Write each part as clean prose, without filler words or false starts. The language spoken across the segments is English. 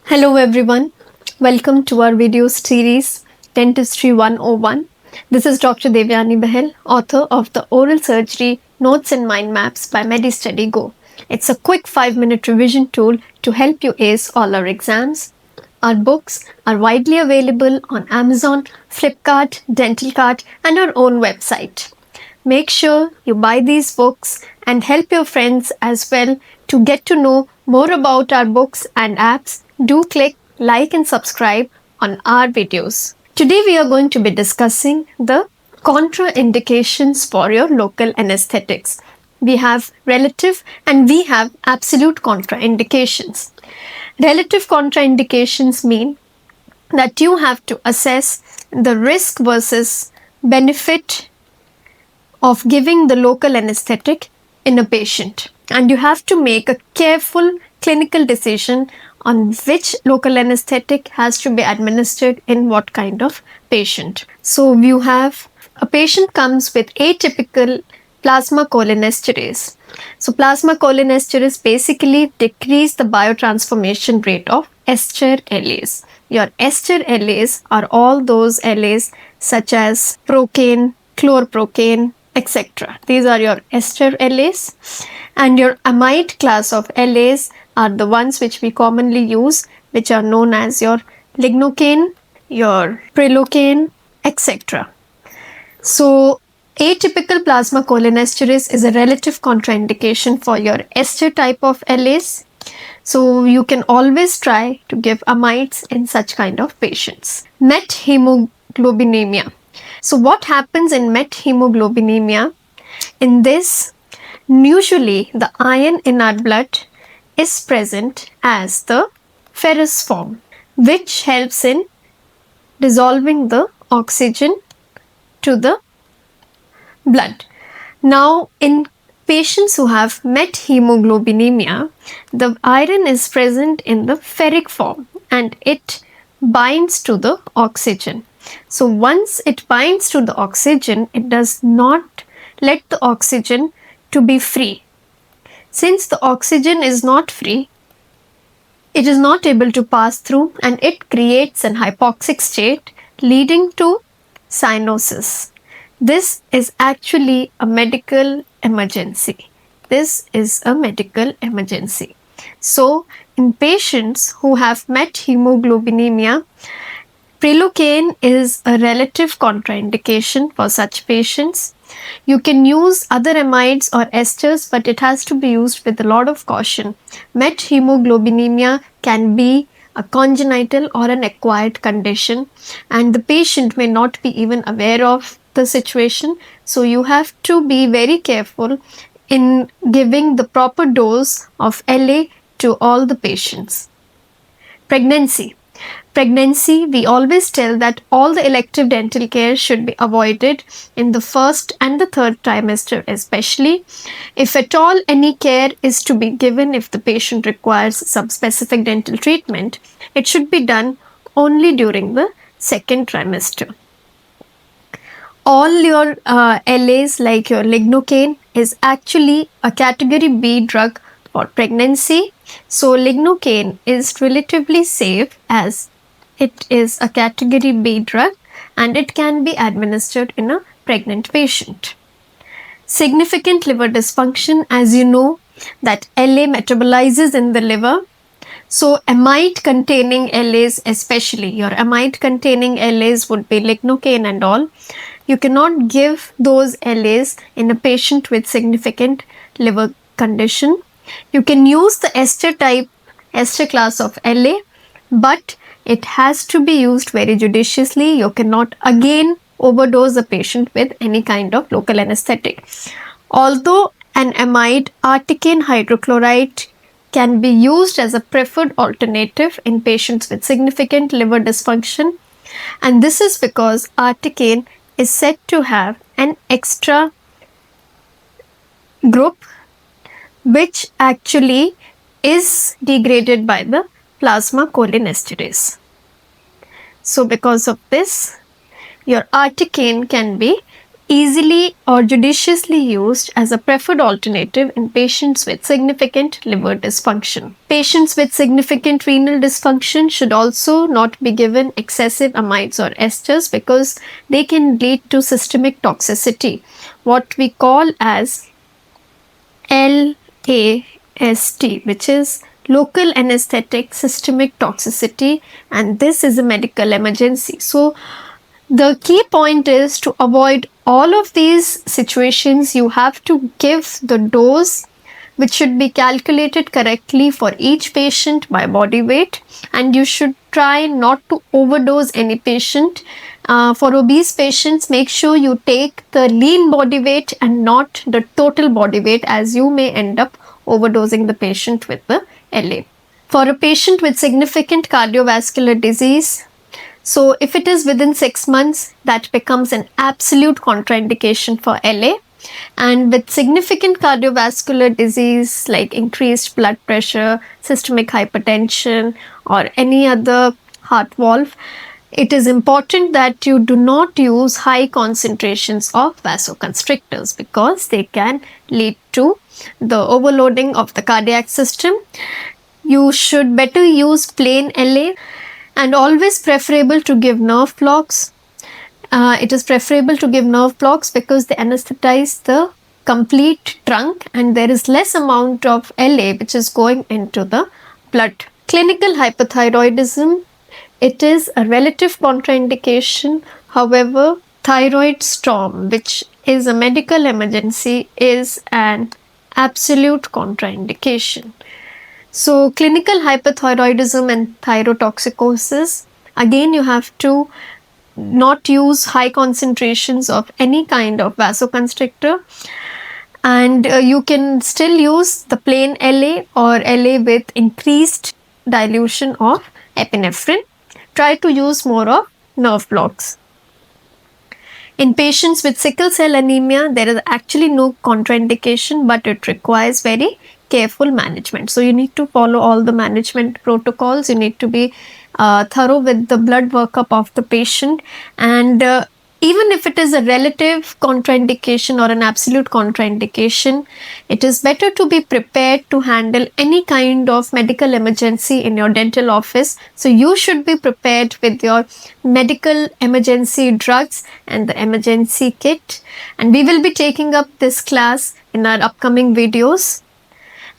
Hello everyone, welcome to our video series Dentistry 101. This is Dr. Devyani Bahel, author of the Oral Surgery Notes and Mind Maps by Medi Study Go. It's a quick 5-minute revision tool to help you ace all our exams. Our books are widely available on Amazon, Flipkart, Dentalcart and our own website. Make sure you buy these books and help your friends as well to get to know more about our books and apps. Do click like and subscribe on our videos. Today we are going to be discussing the contraindications for your local anesthetics. We have relative and we have absolute contraindications. Relative contraindications mean that you have to assess the risk versus benefit of giving the local anesthetic in a patient, and you have to make a careful clinical decision on which local anesthetic has to be administered in what kind of patient. So you have a patient comes with atypical plasma cholinesterase. So plasma cholinesterase basically decrease the biotransformation rate of ester LAs. Your ester LAs are all those LAs such as procaine, chlorprocaine, etc. These are your ester LAs, and your amide class of LAs are the ones which we commonly use, which are known as your lignocaine, your prilocaine, etc. So atypical plasma cholinesterase is a relative contraindication for your ester type of LAs. So you can always try to give amides in such kind of patients. Methemoglobinemia. So what happens in methemoglobinemia? In this, usually the iron in our blood is present as the ferrous form, which helps in dissolving the oxygen to the blood. Now, in patients who have methemoglobinemia, the iron is present in the ferric form and it binds to the oxygen. So once it binds to the oxygen, it does not let the oxygen to be free. Since the oxygen is not free, it is not able to pass through and it creates an hypoxic state leading to cyanosis. This is actually a medical emergency. This is a medical emergency. So in patients who have methemoglobinemia, prilocaine is a relative contraindication for such patients. You can use other amides or esters, but it has to be used with a lot of caution. Methemoglobinemia can be a congenital or an acquired condition, and the patient may not be even aware of the situation. So you have to be very careful in giving the proper dose of LA to all the patients. Pregnancy, we always tell that all the elective dental care should be avoided in the first and the third trimester especially. If at all any care is to be given, if the patient requires some specific dental treatment, it should be done only during the second trimester. All your LAs like your lignocaine is actually a category B drug for pregnancy. So lignocaine is relatively safe as it is a category B drug and it can be administered in a pregnant patient. Significant liver dysfunction, as you know that LA metabolizes in the liver. So amide containing LAs, especially your amide containing LAs would be lignocaine and all. You cannot give those LAs in a patient with significant liver condition. You can use the ester class of LA, but it has to be used very judiciously. You cannot again overdose a patient with any kind of local anesthetic. Although an amide, articaine hydrochloride, can be used as a preferred alternative in patients with significant liver dysfunction, and this is because articaine is said to have an extra group which actually is degraded by the plasma cholinesterase. So because of this, your articaine can be easily or judiciously used as a preferred alternative in patients with significant liver dysfunction. Patients with significant renal dysfunction should also not be given excessive amides or esters because they can lead to systemic toxicity, what we call as LAST, which is local anesthetic systemic toxicity, and this is a medical emergency. So the key point is to avoid all of these situations. You have to give the dose which should be calculated correctly for each patient by body weight, and you should try not to overdose any patient. For obese patients, make sure you take the lean body weight and not the total body weight, as you may end up overdosing the patient with the LA. For a patient with significant cardiovascular disease, so if it is within 6 months, that becomes an absolute contraindication for LA. And with significant cardiovascular disease like increased blood pressure, systemic hypertension, or any other heart valve, it is important that you do not use high concentrations of vasoconstrictors because they can lead to the overloading of the cardiac system. You should better use plain LA, and always preferable to give nerve blocks. It is preferable to give nerve blocks because they anesthetize the complete trunk and there is less amount of LA which is going into the blood. Clinical hypothyroidism, it is a relative contraindication. However, thyroid storm, which is a medical emergency, is an absolute contraindication. So clinical hypothyroidism and thyrotoxicosis, again you have to not use high concentrations of any kind of vasoconstrictor, and you can still use the plain LA or LA with increased dilution of epinephrine. Try to use more of nerve blocks. In patients with sickle cell anemia, there is actually no contraindication, but it requires very careful management. So you need to follow all the management protocols. You need to be thorough with the blood workup of the patient, and even if it is a relative contraindication or an absolute contraindication, it is better to be prepared to handle any kind of medical emergency in your dental office. So you should be prepared with your medical emergency drugs and the emergency kit, and we will be taking up this class in our upcoming videos.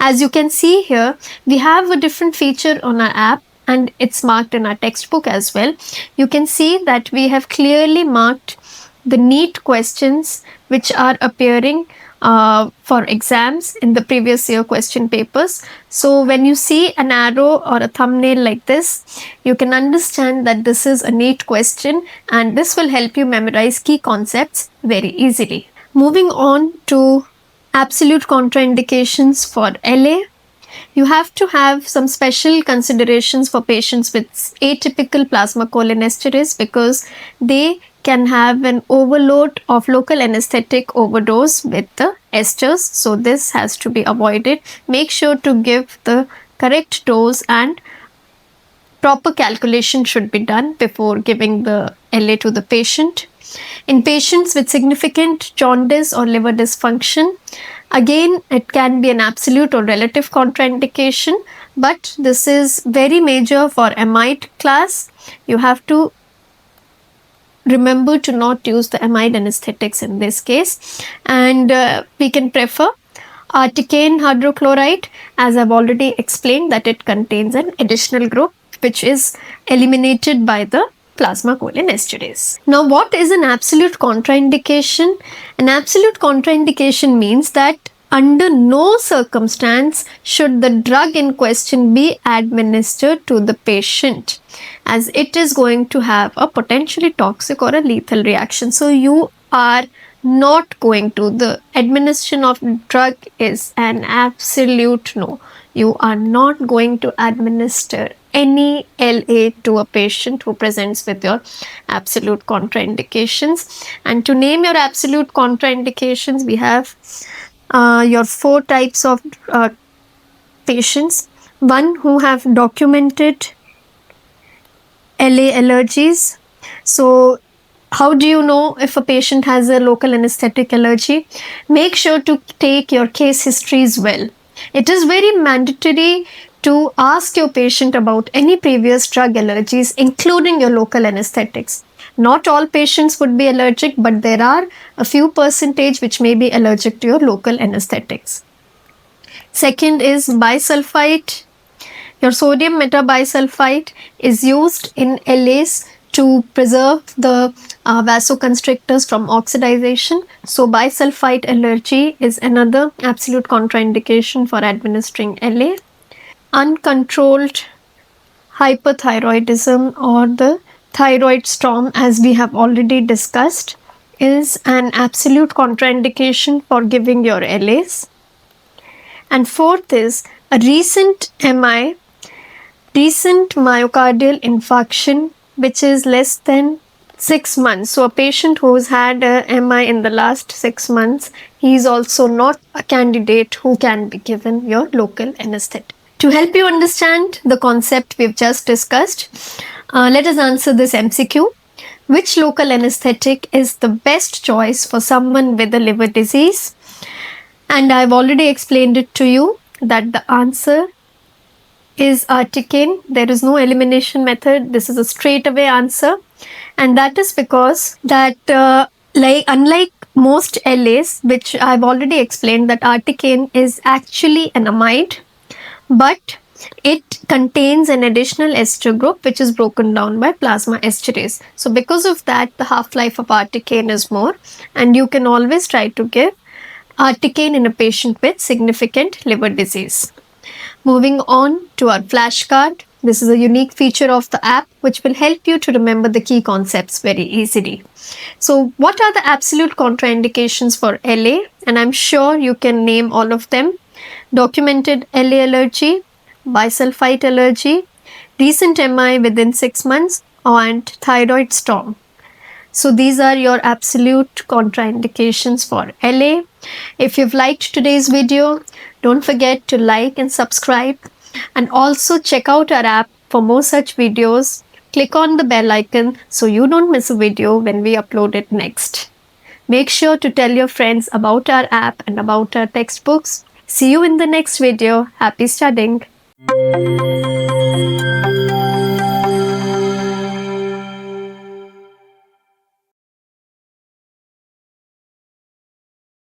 As you can see here, we have a different feature on our app and it's marked in our textbook as well. You can see that we have clearly marked the NEET questions which are appearing for exams in the previous year question papers. So when you see an arrow or a thumbnail like this, you can understand that this is a NEET question, and this will help you memorize key concepts very easily. Moving on to absolute contraindications for LA. You have to have some special considerations for patients with atypical plasma cholinesterase because they can have an overload of local anesthetic overdose with the esters. So this has to be avoided. Make sure to give the correct dose and proper calculation should be done before giving the LA to the patient. In patients with significant jaundice or liver dysfunction, again, it can be an absolute or relative contraindication, but this is very major for amide class. You have to remember to not use the amide anesthetics in this case, and we can prefer articane hydrochloride, as I've already explained that it contains an additional group which is eliminated by the plasma cholinesterase. Now, what is an absolute contraindication? An absolute contraindication means that under no circumstance should the drug in question be administered to the patient, as it is going to have a potentially toxic or a lethal reaction. So you are not going to, the administration of drug is an absolute no. You are not going to administer any LA to a patient who presents with your absolute contraindications. And to name your absolute contraindications, we have your 4 types of patients. One who have documented LA allergies. So How do you know if a patient has a local anesthetic allergy? Make sure to take your case histories well. It is very mandatory to ask your patient about any previous drug allergies, including your local anesthetics. Not all patients would be allergic, but there are a few percentage which may be allergic to your local anesthetics. Second is bisulfite. Your sodium metabisulfite is used in LAs to preserve the vasoconstrictors from oxidation. So, bisulfite allergy is another absolute contraindication for administering LA. Uncontrolled hyperthyroidism or the thyroid storm, as we have already discussed, is an absolute contraindication for giving your LAs. And fourth is a recent MI, recent myocardial infarction, which is less than 6 months. So, a patient who's had a MI in the last 6 months, he is also not a candidate who can be given your local anesthetic. To help you understand the concept we've just discussed, let us answer this MCQ. Which local anesthetic is the best choice for someone with a liver disease? And I've already explained it to you that the answer is Articaine. There is no elimination method. This is a straight away answer. And that is because that unlike most LAs, which I've already explained, that Articaine is actually an amide, but it contains an additional ester group which is broken down by plasma esterase. So because of that, the half-life of Articaine is more, and you can always try to give Articaine in a patient with significant liver disease. Moving on to our flashcard. This is a unique feature of the app which will help you to remember the key concepts very easily. So what are the absolute contraindications for LA? And I'm sure you can name all of them. Documented LA allergy, bisulfite allergy, recent MI within 6 months, and thyroid storm. So these are your absolute contraindications for LA. If you've liked today's video, don't forget to like and subscribe, and also check out our app for more such videos. Click on the bell icon so you don't miss a video when we upload it next. Make sure to tell your friends about our app and about our textbooks. See you in the next video. Happy studying!